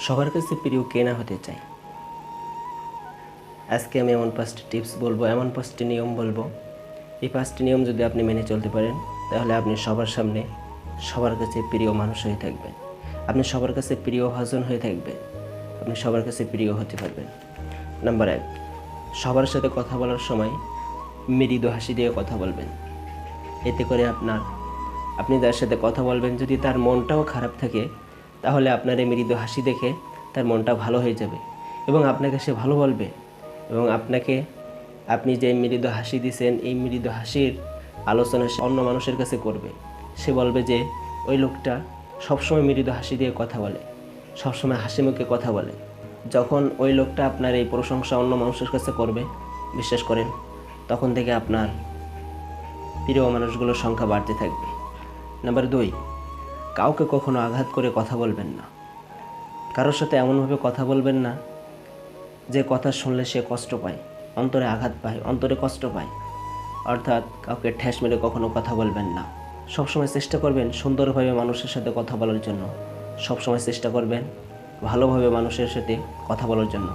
সবার কাছে প্রিয় কে না হতে চায়। আজকে আমি এমন 5টি টিপস বলবো, এমন 5টি নিয়ম বলবো। এই 5টি নিয়ম যদি আপনি মেনে চলতে পারেন, তাহলে আপনি সবার সামনে সবার কাছে প্রিয় মানুষ হয়ে থাকবেন। আপনি সবার কাছে প্রিয় ভাজন হয়ে থাকবেন। আপনি সবার কাছে প্রিয় হতে পারবেন। নাম্বার 1, সবার সাথে কথা বলার সময় মৃদু হাসি দিয়ে কথা বলবেন। এতে করে আপনি যার সাথে কথা বলবেন, যদি তার মনটাও খারাপ থাকে, তাহলে আপনার এই মৃদু হাসি দেখে তার মনটা ভালো হয়ে যাবে এবং আপনাকে সে ভালো বলবে। এবং আপনি যে মৃদু হাসি দিয়েছেন, এই মৃদু হাসির আলোচনা সে অন্য মানুষের কাছে করবে। সে বলবে যে ওই লোকটা সবসময় মৃদু হাসি দিয়ে কথা বলে, সবসময় হাসি মুখে কথা বলে। যখন ওই লোকটা আপনার এই প্রশংসা অন্য মানুষের কাছে করবে, বিশ্বাস করেন, তখন থেকে আপনার প্রিয় মানুষগুলোর সংখ্যা বাড়তে থাকবে। নাম্বার 2, কাউকে কখনো আঘাত করে কথা বলবেন না। কারোর সাথে এমনভাবে কথা বলবেন না যে কথা শুনলে সে কষ্ট পায়, অন্তরে আঘাত পায়, অন্তরে কষ্ট পায়। অর্থাৎ কাউকে ঠেস মেরে কখনো কথা বলবেন না। সবসময় চেষ্টা করবেন সুন্দরভাবে মানুষের সাথে কথা বলার জন্য। সবসময় চেষ্টা করবেন ভালোভাবে মানুষের সাথে কথা বলার জন্য।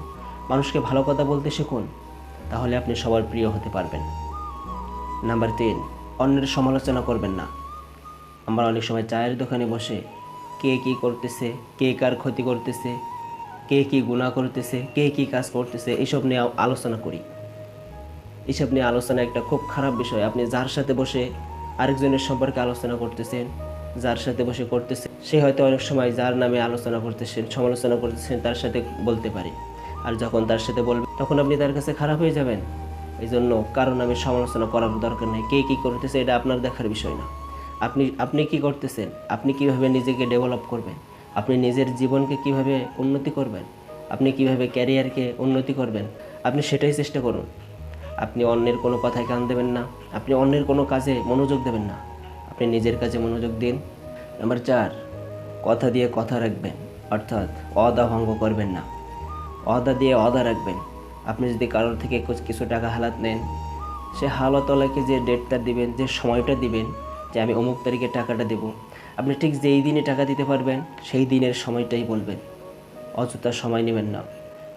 মানুষকে ভালো কথা বলতে শিখুন, তাহলে আপনি সবার প্রিয় হতে পারবেন। নাম্বার 3, অন্যের সমালোচনা করবেন না। আমরা অনেক সময় চায়ের দোকানে বসে কে কী করতেছে, কে কার ক্ষতি করতেছে, কে কী গুনাহ করতেছে, কে কী কাজ করতেছে, এইসব নিয়ে আলোচনা করি। এইসব নিয়ে আলোচনা একটা খুব খারাপ বিষয়। আপনি যার সাথে বসে আরেকজনের সম্পর্কে আলোচনা করতেছেন, যার সাথে বসে করতেছেন, সে হয়তো অনেক সময় যার নামে আলোচনা করতেছেন, সমালোচনা করতেছেন, তার সাথে বলতে পারে। আর যখন তার সাথে বলবেন, তখন আপনি তার কাছে খারাপ হয়ে যাবেন। এই জন্য কারো নামে সমালোচনা করার দরকার নেই। কে কী করতেছে এটা আপনার দেখার বিষয় না। আপনি কি করতেছেন, আপনি কিভাবে নিজেকে ডেভেলপ করবেন, আপনি নিজের জীবনকে কিভাবে উন্নতি করবেন, আপনি কিভাবে ক্যারিয়ারকে উন্নতি করবেন, আপনি সেটাই চেষ্টা করুন। আপনি অন্যের কোনো কথায় কান দেবেন না, আপনি অন্যের কোনো কাজে মনোযোগ দেবেন না, আপনি নিজের কাজে মনোযোগ দিন। নাম্বার 4, কথা দিয়ে কথা রাখবেন, অর্থাৎ ওয়াদা ভঙ্গ করবেন না। ওয়াদা দিয়ে ওয়াদা রাখবেন। আপনি যদি কারোর থেকে কিছু টাকা হালাত নেন, সে হালতলাকে যে ডেটটা দিবেন, যে সময়টা দিবেন, যে আমি অমুক তারিখে টাকাটা দেব, আপনি ঠিক যেই দিনে টাকা দিতে পারবেন সেই দিনের সময়টাই বলবেন। অযথা সময় নেবেন না।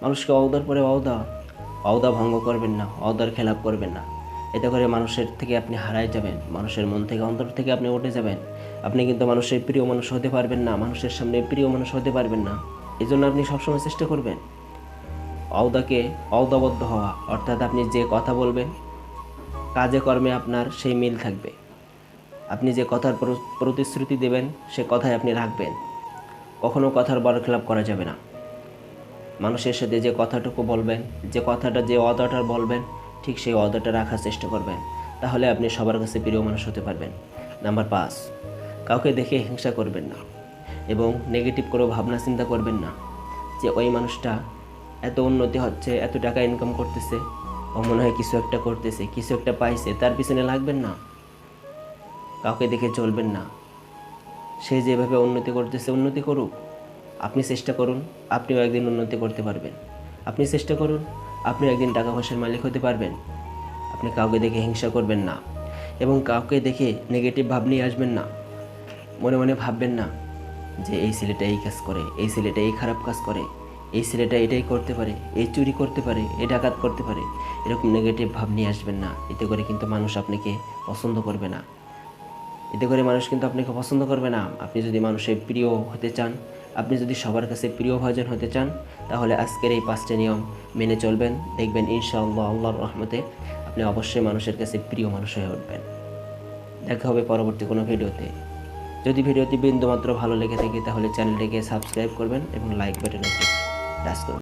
মানুষকে ওয়াদার পরে ওয়াদা ভঙ্গ করবেন না, ওয়াদার খেলাপ করবেন না। এতে করে মানুষের থেকে আপনি হারায় যাবেন, মানুষের মন থেকে, অন্তর থেকে আপনি উঠে যাবেন। আপনি কিন্তু মানুষের প্রিয় মানুষ হতে পারবেন না, মানুষের সামনে প্রিয় মানুষ হতে পারবেন না। এই জন্য আপনি সবসময় চেষ্টা করবেন ওয়াদাবদ্ধ হওয়া, অর্থাৎ আপনি যে কথা বলবেন কাজে কর্মে আপনার সেই মিল থাকবে। আপনি যে কথার প্রতিশ্রুতি দেবেন সে কথাই আপনি রাখবেন। কখনো কথার বরখেলাপ করা যাবে না। মানুষের সাথে যে কথাটুকু বলবেন, যে ওয়াদাটা বলবেন, ঠিক সেই ওয়াদাটা রাখার চেষ্টা করবেন, তাহলে আপনি সবার কাছে প্রিয় মানুষ হতে পারবেন। নাম্বার 5, কাউকে দেখে হিংসা করবেন না এবং নেগেটিভ কোনো ভাবনা চিন্তা করবেন না যে ওই মানুষটা এত উন্নতি হচ্ছে, এত টাকা ইনকাম করতেছে, ও মনে হয় কিছু একটা করতেছে, কিছু একটা পাইছে, তার পিছনে লাগবেন না। কাউকে দেখে চলবেন না। সে যেভাবে উন্নতি করতেছে উন্নতি করুক, আপনি চেষ্টা করুন আপনিও একদিন উন্নতি করতে পারবেন। আপনি চেষ্টা করুন আপনি একদিন টাকা পয়সার মালিক হতে পারবেন। আপনি কাউকে দেখে হিংসা করবেন না এবং কাউকে দেখে নেগেটিভ ভাব নিয়ে আসবেন না। মনে মনে ভাববেন না যে এই ছেলেটা এই কাজ করে, এই ছেলেটা এই খারাপ কাজ করে, এই ছেলেটা এটাই করতে পারে, এই চুরি করতে পারে, এই ডাকাত করতে পারে। এরকম নেগেটিভ ভাব নিয়ে আসবেন না। এতে করে কিন্তু মানুষ আপনাকে পছন্দ করবে না। এতে করে মানুষ কিন্তু আপনাকে পছন্দ করবে না। আপনি যদি মানুষের প্রিয় হতে চান, আপনি যদি সবার কাছে প্রিয় ভাজন হতে চান, তাহলে আজকের এই 5টি নিয়ম মেনে চলবেন। দেখবেন ইনশাআল্লাহ আল্লাহর রহমতে আপনি অবশ্যই মানুষের কাছে প্রিয় মানুষ হয়ে উঠবেন। দেখা হবে পরবর্তী কোনো ভিডিওতে। যদি ভিডিওটি বিন্দুমাত্র ভালো লেগে থাকে তাহলে চ্যানেলটিকে সাবস্ক্রাইব করবেন এবং লাইক বাটনে টাচ করবেন।